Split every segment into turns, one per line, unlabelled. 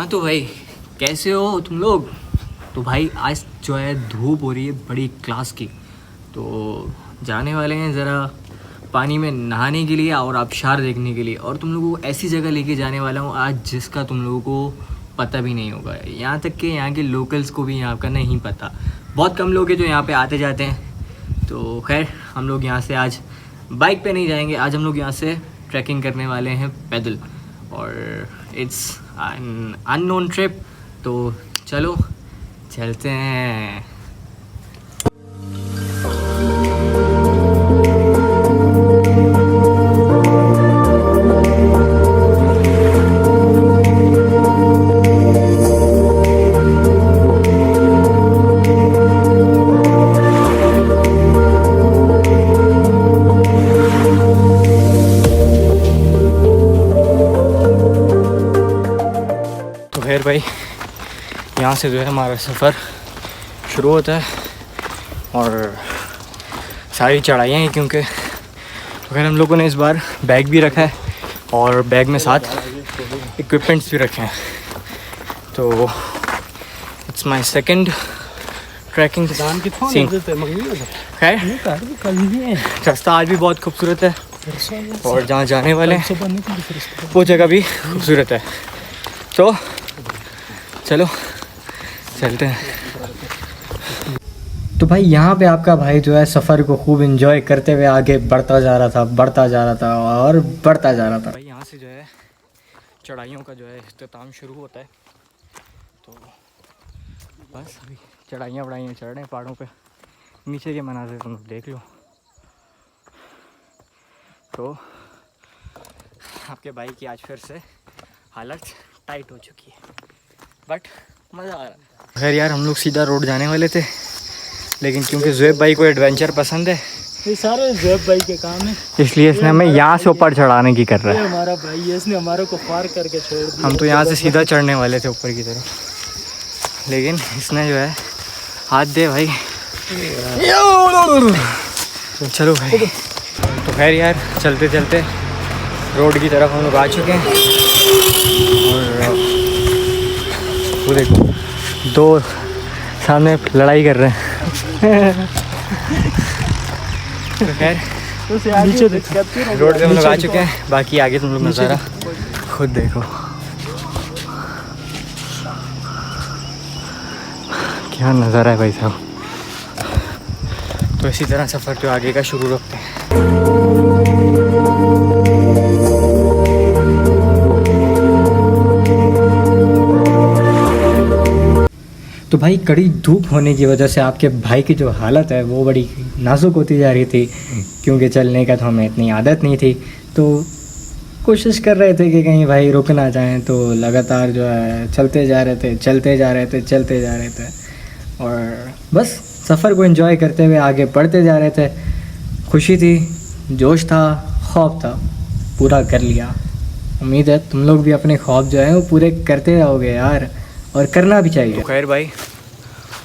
हाँ तो भाई कैसे हो तुम लोग। तो भाई आज जो है धूप हो रही है बड़ी क्लास की, तो जाने वाले हैं ज़रा पानी में नहाने के लिए और आबशार देखने के लिए। और तुम लोगों को ऐसी जगह लेके जाने वाला हूँ आज जिसका तुम लोगों को पता भी नहीं होगा, यहाँ तक कि यहाँ के लोकल्स को भी यहाँ का नहीं पता। बहुत कम लोग हैं जो यहाँ पे आते जाते हैं। तो खैर हम लोग यहाँ से आज बाइक पे नहीं जाएंगे, आज हम लोग यहाँ से ट्रैकिंग करने वाले हैं पैदल, और इट्स एन अननोन ट्रिप। तो चलो चलते हैं। तो खैर भाई यहाँ से जो है हमारा सफ़र शुरू होता है और सारी चढ़ाइयाँ हैं क्योंकि। तो खैर हम लोगों ने इस बार बैग भी रखा है और बैग में साथ इक्विपमेंट्स भी रखे हैं। तो it's my second trekking scene. खैर रास्ता आज भी बहुत खूबसूरत है और जहाँ जाने वाले हैं वो जगह भी खूबसूरत है। तो चलो चलते हैं। तो भाई यहाँ पे आपका भाई जो है सफ़र को खूब एंजॉय करते हुए आगे बढ़ता जा रहा था और बढ़ता जा रहा था। भाई यहाँ से जो है चढ़ाइयों का जो है इख्तिताम शुरू होता है। तो बस अभी चढ़ाइयाँ चढ़ रहे हैं पहाड़ों पे। नीचे के मनाज़िर तुम देख लो। तो आपके भाई की आज फिर से हालत टाइट हो चुकी है, बट मज़ा आ रहा है। खैर यार हम लोग सीधा रोड जाने वाले थे, लेकिन क्योंकि ज़ुएब भाई को एडवेंचर पसंद है,
ये सारे ज़ुएब भाई के काम है,
इसलिए इसने हमें यहाँ से ऊपर चढ़ाने की कर रहा है।
हमारा भाई है, इसने हमारे को पार करके छोड़ दिया।
हम तो यहाँ से सीधा चढ़ने वाले थे ऊपर की तरफ, लेकिन इसने जो है हाथ दे भाई। चलो भाई। तो खैर यार चलते चलते रोड की तरफ हम लोग आ चुके हैं और वो देखो दो सामने लड़ाई कर रहे हैं। तो खैर रोड पे हम लोग आ चुके हैं, बाकी आगे तुम लोग नज़ारा खुद देखो। क्या नज़ारा है भाई साहब। तो इसी तरह सफ़र जो आगे का शुरू रखते हैं। तो भाई कड़ी धूप होने की वजह से आपके भाई की जो हालत है वो बड़ी नाजुक होती जा रही थी, क्योंकि चलने का तो हमें इतनी आदत नहीं थी। तो कोशिश कर रहे थे कि कहीं भाई रुक ना जाएं, तो लगातार जो है चलते जा रहे थे और बस सफ़र को एंजॉय करते हुए आगे बढ़ते जा रहे थे। खुशी थी, जोश था, ख्वाब था, पूरा कर लिया। उम्मीद है तुम लोग भी अपने ख्वाब जो है वो पूरे करते रहोगे यार, और करना भी चाहिए। तो खैर भाई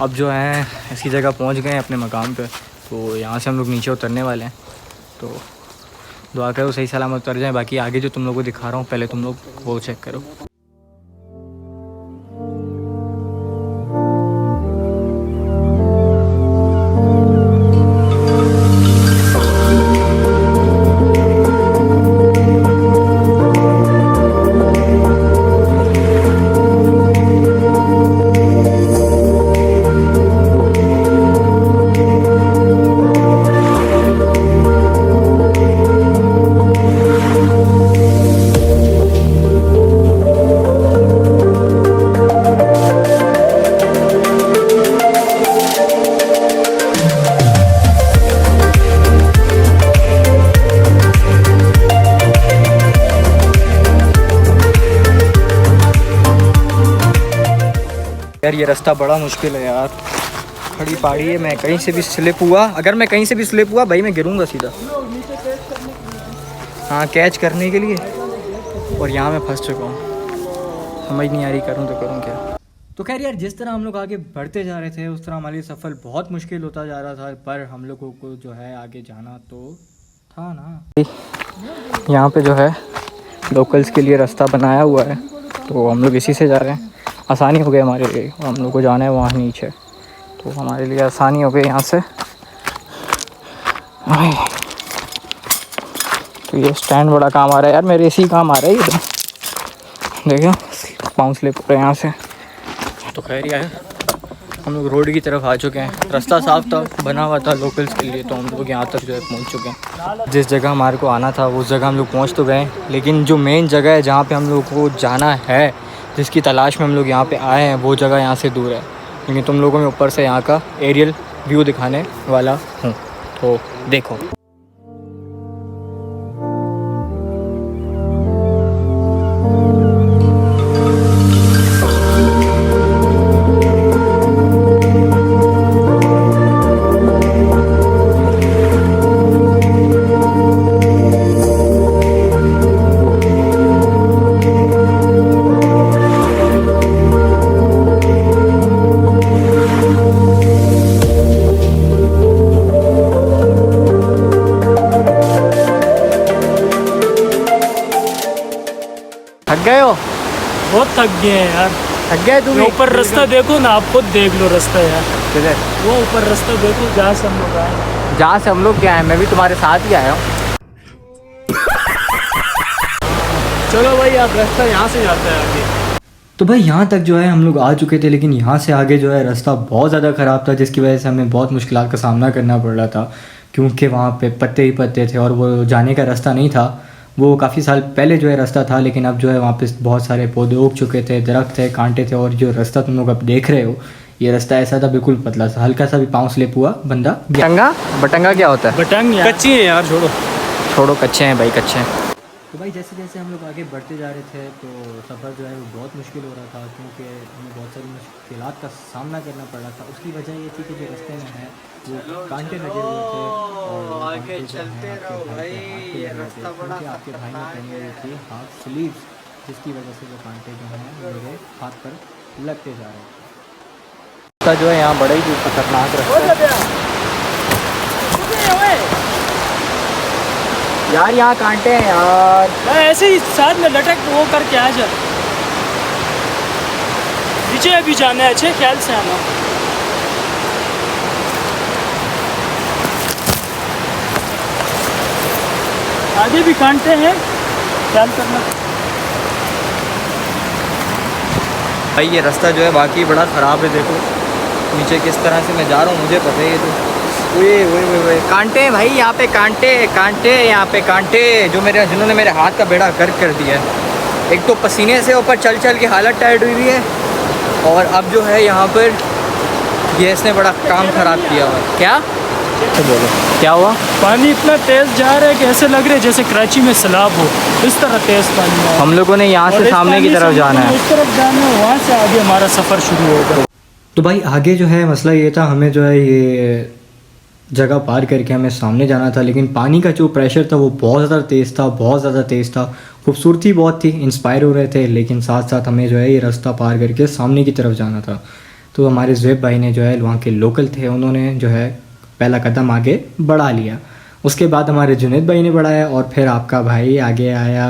अब जो है ऐसी जगह पहुंच गए हैं अपने मकाम पे, तो यहाँ से हम लोग नीचे उतरने वाले हैं। तो दुआ करो सही सलामत उतर जाएं। बाकी आगे जो तुम लोगों को दिखा रहा हूँ पहले तुम लोग वो चेक करो। यार ये रास्ता बड़ा मुश्किल है यार, खड़ी पहाड़ी है। मैं कहीं से भी स्लिप हुआ, अगर मैं कहीं से भी स्लिप हुआ भाई मैं गिरूंगा सीधा। हाँ कैच करने के लिए, और यहाँ मैं फंस चुका हूँ, समझ नहीं आ रही करूँ तो करूँ क्या। तो खैर यार जिस तरह हम लोग आगे बढ़ते जा रहे थे उस तरह हमारे सफ़र बहुत मुश्किल होता जा रहा था, पर हम लोगों को जो है आगे जाना तो था ना। यहाँ पे जो है लोकल्स के लिए रास्ता बनाया हुआ है तो हम लोग इसी से जा रहे हैं। आसानी हो गई हमारे लिए, हम लोग को जाना है वहाँ नीचे, तो हमारे लिए आसानी हो गई यहाँ से। तो ये स्टैंड बड़ा काम आ रहा है यार, मेरे इसी काम आ रहा है ये तो। देखो पाँव स्लिप हो रहे हैं यहाँ से। तो खैर यार हम लोग रोड की तरफ आ चुके हैं। रास्ता साफ था, बना हुआ था लोकल्स के लिए, तो हम लोग यहाँ तक जो है पहुँच चुके हैं। जिस जगह हमारे को आना था उस जगह हम लोग पहुँच तो गए, लेकिन जो मेन जगह है जहाँ पे हम लोग को जाना है, जिसकी तलाश में हम लोग यहाँ पे आए हैं, वो जगह यहाँ से दूर है। क्योंकि तुम लोगों में ऊपर से यहाँ का एरियल व्यू दिखाने वाला हूँ, तो देखो। थक गए हो?
बहुत थक गए हैं यार।
थक गए तुम?
ये ऊपर रास्ता देखो ना, आप खुद देख लो रास्ता यार।
किधर?
वो ऊपर रास्ता देखो जहाँ से हम लोग आए हैं।
जहाँ से हम लोग क्या है, मैं भी तुम्हारे साथ ही आया हूँ।
चलो भाई आप रास्ता यहाँ से जाते हैं आगे।
तो भाई यहाँ तक जो है हम लोग आ चुके थे, लेकिन यहाँ से आगे जो है रास्ता बहुत ज़्यादा ख़राब था, जिसकी वजह से हमें बहुत मुश्किलात का सामना करना पड़ रहा था। क्योंकि वहाँ पे पत्ते ही पत्ते थे और वो जाने का रास्ता नहीं था। वो काफ़ी साल पहले जो है रास्ता था, लेकिन अब जो है वहाँ पे बहुत सारे पौधे उग चुके थे, दरख्त थे, कांटे थे। और जो रास्ता तुम लोग अब देख रहे हो, ये रास्ता ऐसा था बिल्कुल पतला सा, हल्का सा भी पाँव स्लिप हुआ बंदा। बटंगा? बटंगा क्या होता है?
बटंग कच्ची है यार, छोड़ो
कच्चे हैं भाई, कच्चे हैं। तो भाई जैसे जैसे हम लोग आगे बढ़ते जा रहे थे, तो सफ़र जो है वो बहुत मुश्किल हो रहा था, क्योंकि हमें बहुत सारी मुश्किलात का सामना करना पड़ रहा था। उसकी वजह ये थी कि जो रास्ते में है वो कांटे लगे हुए थे और आगे चलते रहो भाई, ये रास्ता बड़ा। आपके भाई ने पहनी हुई थी हाफ स्लीव्स, जिसकी वजह से वो कांटे जो हैं मेरे हाथ पर लगते जा रहे थे। जो है यहाँ बड़ा ही खतरनाक रास्ता है यार, यहाँ कांटे हैं यार।
ऐसे ही साथ में लटक वो करके आ जा। नीचे अभी जाना है, अच्छे ख्याल से आना। आगे भी कांटे हैं, ख्याल करना।
भाई ये रास्ता जो है बाकी बड़ा ख़राब है। देखो नीचे किस तरह से मैं जा रहा हूँ, मुझे पता है। ये तो वे कांटे हैं भाई, यहाँ पे कांटे यहाँ पे कांटे, जिन्होंने मेरे हाथ का बेड़ा गर्क कर दिया है। एक तो पसीने से ऊपर चल चल के हालत टाइट हुई है, और अब जो है यहाँ पर ये इसने बड़ा काम ख़राब किया हुआ है। क्या बोलो, क्या हुआ?
पानी इतना तेज़ जा रहा है कि ऐसे लग रहा है जैसे कराची में सैलाब हो, इस तरह तेज़ पानी है।
हम लोगों ने यहाँ से सामने की तरफ जाना है,
इस तरफ जाना है, वहाँ से आगे हमारा सफ़र शुरू होगा।
तो भाई आगे जो है मसला ये था, हमें जो है ये जगह पार करके हमें सामने जाना था, लेकिन पानी का जो प्रेशर था वो बहुत ज़्यादा तेज़ था। खूबसूरती बहुत थी, इंस्पायर हो रहे थे, लेकिन साथ साथ हमें जो है ये रास्ता पार करके सामने की तरफ जाना था। तो हमारे ज़ुएब भाई ने जो है वहाँ के लोकल थे, उन्होंने जो है पहला कदम आगे बढ़ा लिया। उसके बाद हमारे जुनैद भाई ने बढ़ाया, और फिर आपका भाई आगे आया।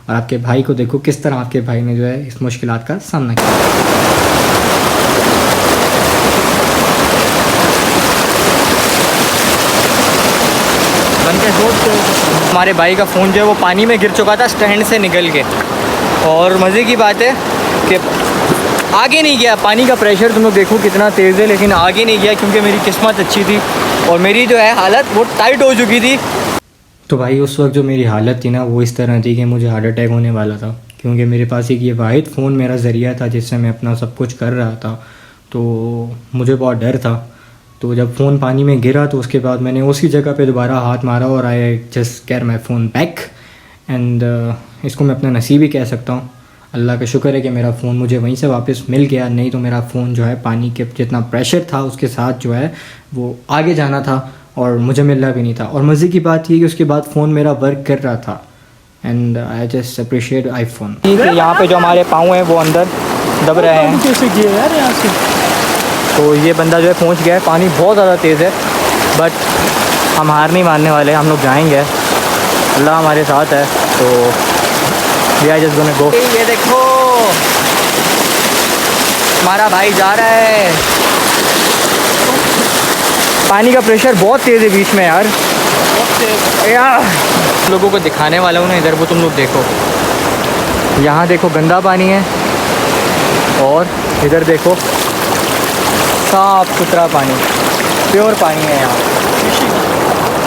और आपके भाई को देखो किस तरह आपके भाई ने जो है इस मुश्किलात का सामना किया। हमारे भाई का फ़ोन जो है वो पानी में गिर चुका था स्टैंड से निकल के, और मज़े की बात है कि आगे नहीं गया। पानी का प्रेशर तुम लोग देखो कितना तेज़ है, लेकिन आगे नहीं गया, क्योंकि मेरी किस्मत अच्छी थी और मेरी जो है हालत वो टाइट हो चुकी थी। तो भाई उस वक्त जो मेरी हालत थी ना, वो इस तरह थी कि मुझे हार्ट अटैक होने वाला था, क्योंकि मेरे पास एक ये वाहिद फ़ोन मेरा ज़रिया था जिससे मैं अपना सब कुछ कर रहा था। तो मुझे बहुत डर था। तो जब फ़ोन पानी में गिरा, तो उसके बाद मैंने उसी जगह पे दोबारा हाथ मारा, और I just carry my phone back. And इसको मैं अपना नसीब ही कह सकता हूँ। अल्लाह का शुक्र है कि मेरा फ़ोन मुझे वहीं से वापस मिल गया, नहीं तो मेरा फ़ोन जो है पानी के जितना प्रेशर था उसके साथ जो है वो आगे जाना था, और मुझे मिलना भी नहीं था। और मज़े की बात ये कि उसके बाद फ़ोन मेरा वर्क कर रहा था। And I just appreciate iPhone. यहाँ पे जो हमारे पाँव हैं वो अंदर दब रहे हैं।
कैसे किए यार यहाँ से?
तो ये बंदा जो है पहुंच गया है। पानी बहुत ज़्यादा तेज़ है, बट हम हार नहीं मानने वाले, हम लोग जाएंगे। अल्लाह हमारे साथ है, तो we are just gonna go. ये देखो हमारा भाई जा रहा है। पानी का प्रेशर बहुत तेज़ है बीच में यार,
बहुत तेज।
यार लोगों को दिखाने वाला हूँ ना, इधर वो तुम लोग देखो, यहाँ देखो गंदा पानी है और इधर देखो साफ सुथरा पानी, प्योर पानी है यहाँ।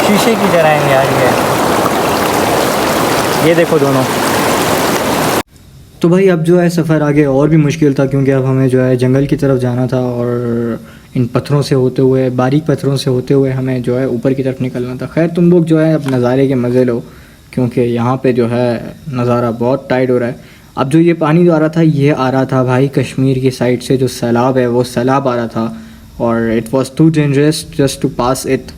शीशे की तरह है यार ये देखो दोनों। तो भाई अब जो है सफ़र आगे और भी मुश्किल था, क्योंकि अब हमें जो है जंगल की तरफ जाना था और इन पत्थरों से होते हुए, बारीक पत्थरों से होते हुए हमें जो है ऊपर की तरफ निकलना था। खैर तुम लोग जो है अब नज़ारे के मज़े लो, क्योंकि यहाँ पे जो है नज़ारा बहुत टाइट हो रहा है। अब जो ये पानी जो आ रहा था, ये आ रहा था भाई कश्मीर की साइड से, जो सैलाब है वो सैलाब आ रहा था और it was too dangerous just to pass it.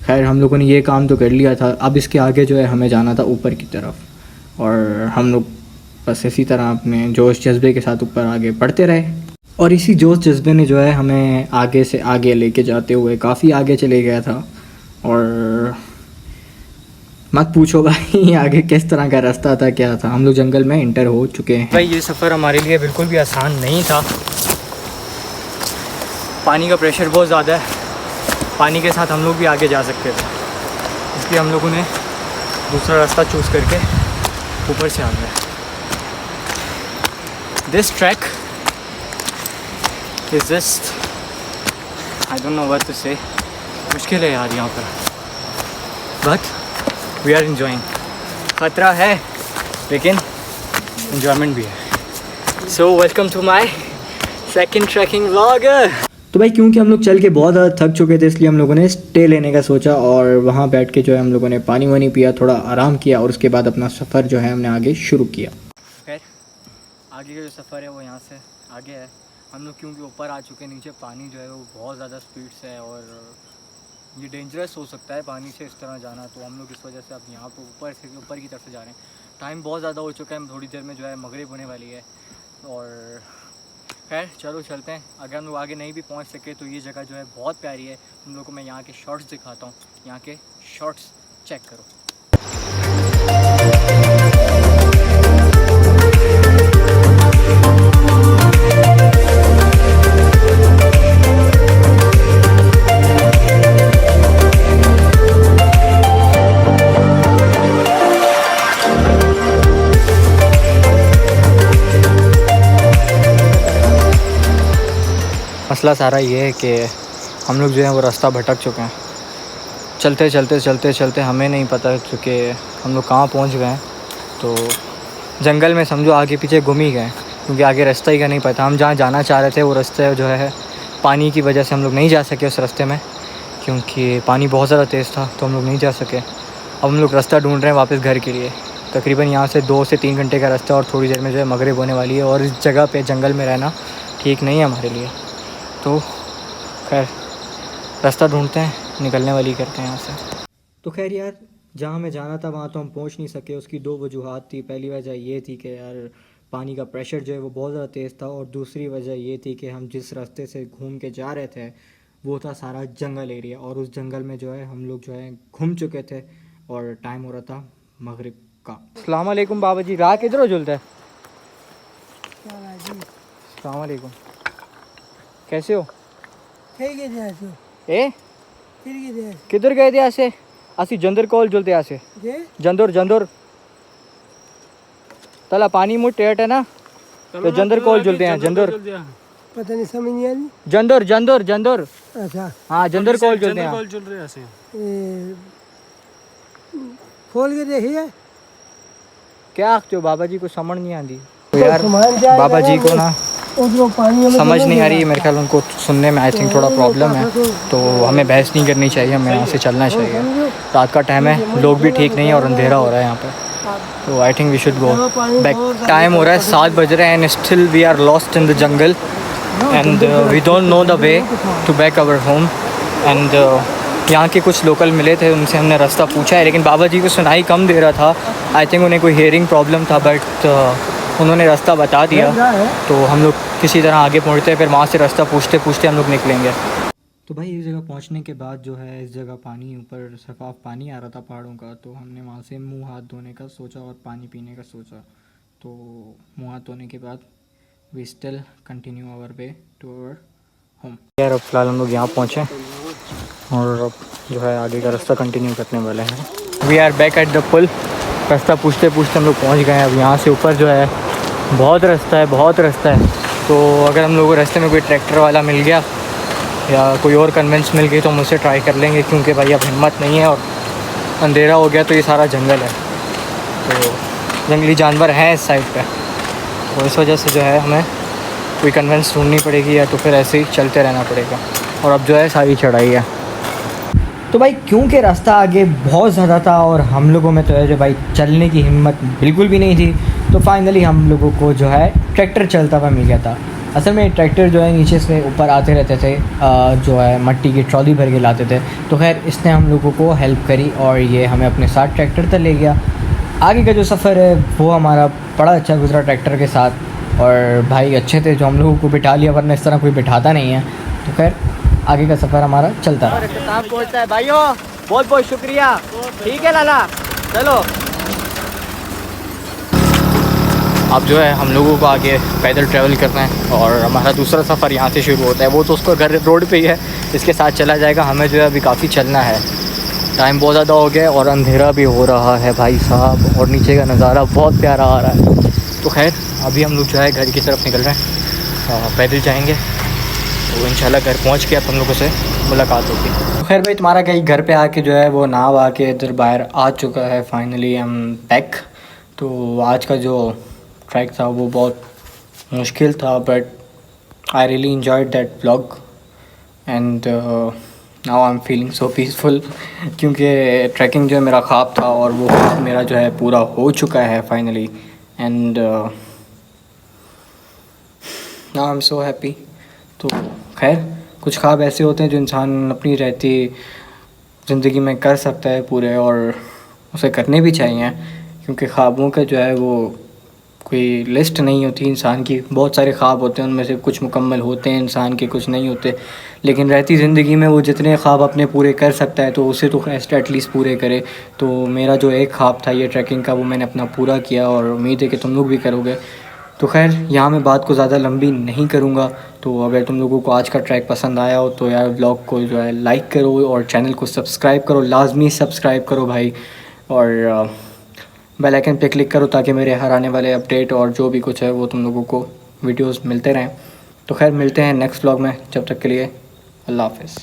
खैर हम लोगों ने ये काम तो कर लिया था, अब इसके आगे जो है हमें जाना था ऊपर की तरफ और हम लोग बस इसी तरह अपने जोश जज्बे के साथ ऊपर आगे बढ़ते रहे और इसी जोश जज्बे ने जो है हमें आगे से आगे लेके जाते हुए काफ़ी आगे चले गया था। और मत पूछो भाई आगे किस तरह का रास्ता था, क्या था। हम लोग जंगल में इंटर हो चुके हैं। भाई ये सफ़र हमारे लिए बिल्कुल भी आसान नहीं था, पानी का प्रेशर बहुत ज़्यादा है, पानी के साथ हम लोग भी आगे जा सकते थे, इसलिए हम लोगों ने दूसरा रास्ता चूज़ करके ऊपर से आ गए। This track is just, I don't know what to say, मुश्किल है यार यहाँ पर, but we are enjoying। ख़तरा है लेकिन enjoyment भी है। So welcome to my second trekking vlog। तो भाई क्योंकि हम लोग चल के बहुत ज़्यादा थक चुके थे, इसलिए हम लोगों ने स्टे लेने का सोचा और वहाँ बैठ के जो है हम लोगों ने पानी वानी पिया, थोड़ा आराम किया और उसके बाद अपना सफ़र जो है हमने आगे शुरू किया। खैर आगे का जो सफ़र है वो यहाँ से आगे है। हम लोग क्योंकि ऊपर आ चुके हैं, नीचे पानी जो है वो बहुत ज़्यादा स्पीड से है और ये डेंजरस हो सकता है पानी से इस तरह जाना, तो हम लोग इस वजह से अब यहाँ पर ऊपर की तरफ से जा रहे हैं। टाइम बहुत ज़्यादा हो चुका है, थोड़ी देर में जो है मगरिब होने वाली है और खैर चलो चलते हैं। अगर हम लोग आगे नहीं भी पहुँच सके तो ये जगह जो है बहुत प्यारी है, तुम लोग को मैं यहाँ के शॉट्स दिखाता हूँ, यहाँ के शॉट्स चेक करो। मसला सारा ये है कि हम लोग जो है वो रास्ता भटक चुके हैं, चलते हमें नहीं पता क्योंकि हम लोग कहाँ पहुँच गए हैं। तो जंगल में समझो आगे पीछे घूम ही गए, क्योंकि आगे रास्ता ही का नहीं पता। हम जहाँ जाना चाह रहे थे वो रास्ते जो है पानी की वजह से हम लोग नहीं जा सके उस रास्ते में, क्योंकि पानी बहुत ज़्यादा तेज़ था तो हम लोग नहीं जा सके। अब हम लोग रास्ता ढूंढ रहे हैं वापस घर के लिए। तकरीबन यहाँ से 2 से 3 घंटे का रास्ता और थोड़ी देर में जो है मगरिब होने वाली है और इस जगह पे जंगल में रहना ठीक नहीं है हमारे लिए। तो खैर रास्ता ढूंढते हैं, निकलने वाली करते हैं यहाँ से। तो खैर यार जहाँ हमें जाना था वहाँ तो हम पहुँच नहीं सके। उसकी 2 वजूहात थी। पहली वजह ये थी कि यार पानी का प्रेशर जो है वो बहुत ज़्यादा तेज़ था और दूसरी वजह ये थी कि हम जिस रास्ते से घूम के जा रहे थे वो था सारा जंगल एरिया और उस जंगल में जो है हम लोग जो है घूम चुके थे और टाइम हो रहा था मगरिब का। अस्सलाम वालेकुम बाबा जी, राह किधर हो जुलता है? अस्सलाम वालेकुम, कैसे हो? ए किधर गए थे ऐसे? असी जंदर कॉल जुलते ऐसे जंदर तला पानी मुझ टेट है ना, तो जंदर कॉल जुलते हैं। जंदर
पता नहीं, समझ नहीं आई।
जंदर
अच्छा
हाँ जंदर कॉल जुलते हैं।
चल रहे ऐसे
खोल के देखिए
क्या आखते हो बाबा जी को समझ नहीं आती तो यार बाबा जी को ना
उधर पानी
समझ नहीं आ रही है। मेरे ख्याल उनको सुनने में आई थिंक थोड़ा प्रॉब्लम है, तो हमें बहस नहीं करनी चाहिए, हमें यहाँ से चलना चाहिए। रात का टाइम है, लोग भी ठीक नहीं है और अंधेरा हो रहा है यहाँ पे, तो I think we should go back. Time हो रहा है 7 बज रहे हैं and still we are lost in the jungle and we don't know the way to back our home. And यहाँ के कुछ लोकल मिले थे, उनसे हमने रास्ता पूछा है, लेकिन बाबा जी को सुनाई कम दे रहा था। आई थिंक उन्हें कोई हियरिंग प्रॉब्लम था, बट उन्होंने रास्ता बता दिया। तो हम लोग किसी तरह आगे पहुँचते हैं, फिर वहाँ से रास्ता पूछते पूछते हम लोग निकलेंगे। तो भाई इस जगह पहुँचने के बाद जो है इस जगह पानी ऊपर शफाफ पानी आ रहा था पहाड़ों का, तो हमने वहाँ से मुंह हाथ धोने का सोचा और पानी पीने का सोचा। तो मुंह हाथ धोने के बाद we still continue our way to our home. यार अब फिलहाल हम लोग यहाँ पहुँचे और अब जो है आगे का रास्ता कंटिन्यू करने वाले हैं। We are back at the पुल। रास्ता पूछते पूछते हम लोग पहुँच गए हैं। अब यहाँ से ऊपर जो है बहुत रास्ता है, बहुत रास्ता है। तो अगर हम लोगों को रास्ते में कोई ट्रैक्टर वाला मिल गया या कोई और कन्वेंस मिल गई तो हम उससे ट्राई कर लेंगे, क्योंकि भाई अब हिम्मत नहीं है और अंधेरा हो गया तो ये सारा जंगल है, तो जंगली जानवर हैं इस साइड पे, तो इस वजह से जो है हमें कोई कन्वेंस ढूंढनी पड़ेगी या तो फिर ऐसे ही चलते रहना पड़ेगा। और अब जो है सारी चढ़ाई है। तो भाई क्योंकि रास्ता आगे बहुत ज़्यादा था और हम लोगों में तो है जो भाई चलने की हिम्मत बिल्कुल भी नहीं थी, तो फाइनली हम लोगों को जो है ट्रैक्टर चलता हुआ मिल गया था। असल में ट्रैक्टर जो है नीचे से ऊपर आते रहते थे, जो है मट्टी की ट्रॉली भर के लाते थे। तो खैर इसने हम लोगों को हेल्प करी और ये हमें अपने साथ ट्रैक्टर तक ले गया। आगे का जो सफ़र है वो हमारा बड़ा अच्छा गुजरा ट्रैक्टर के साथ, और भाई अच्छे थे जो हम लोगों को बिठा लिया, वरना इस तरह कोई बिठाता नहीं है। तो खैर आगे का सफ़र हमारा चलता है। पहुँचता है भाइयों, बहुत बहुत शुक्रिया। ठीक है लाला, चलो। अब जो है हम लोगों को आगे पैदल ट्रैवल करना है और हमारा दूसरा सफ़र यहाँ से शुरू होता है। वो तो उसको घर रोड पे ही है, इसके साथ चला जाएगा। हमें जो है अभी काफ़ी चलना है, टाइम बहुत ज़्यादा हो गया और अंधेरा भी हो रहा है भाई साहब, और नीचे का नज़ारा बहुत प्यारा आ रहा है। तो खैर अभी हम लोग जो है घर की तरफ निकल रहे हैं, पैदल जाएँगे तो इंशाल्लाह घर पहुँच के अब हम लोगों से मुलाकात होगी। तो खैर भाई तुम्हारा कहीं घर पे आके जो है वो नाव आके इधर बाहर आ चुका है। Finally I am back. तो आज का जो ट्रैक था वो बहुत मुश्किल था, but I really enjoyed that vlog and now I am feeling so peaceful, क्योंकि ट्रैकिंग जो है मेरा ख्वाब था और वो ख्वाब मेरा जो है पूरा हो चुका है finally. And now I am so happy. तो खैर कुछ ख्वाब ऐसे होते हैं जो इंसान अपनी रहती ज़िंदगी में कर सकता है पूरे, और उसे करने भी चाहिए, क्योंकि ख्वाबों का जो है वो कोई लिस्ट नहीं होती इंसान की। बहुत सारे ख्वाब होते हैं, उनमें से कुछ मुकम्मल होते हैं इंसान के, कुछ नहीं होते। लेकिन रहती ज़िंदगी में वो जितने ख्वाब अपने पूरे कर सकता है तो उसे तो एटलीस्ट पूरे करे। तो मेरा जो एक ख्वाब था ये ट्रैकिंग का, वो मैंने अपना पूरा किया और उम्मीद है कि तुम लोग भी करोगे। तो खैर यहाँ मैं बात को ज़्यादा लंबी नहीं करूँगा। तो अगर तुम लोगों को आज का ट्रैक पसंद आया हो तो यार व्लॉग को जो है लाइक करो और चैनल को सब्सक्राइब करो, लाजमी सब्सक्राइब करो भाई, और बेल आइकन पे क्लिक करो ताकि मेरे हर आने वाले अपडेट और जो भी कुछ है वो तुम लोगों को वीडियोस मिलते रहें। तो खैर मिलते हैं नेक्स्ट व्लॉग में, जब तक के लिए अल्लाह हाफ़िज़।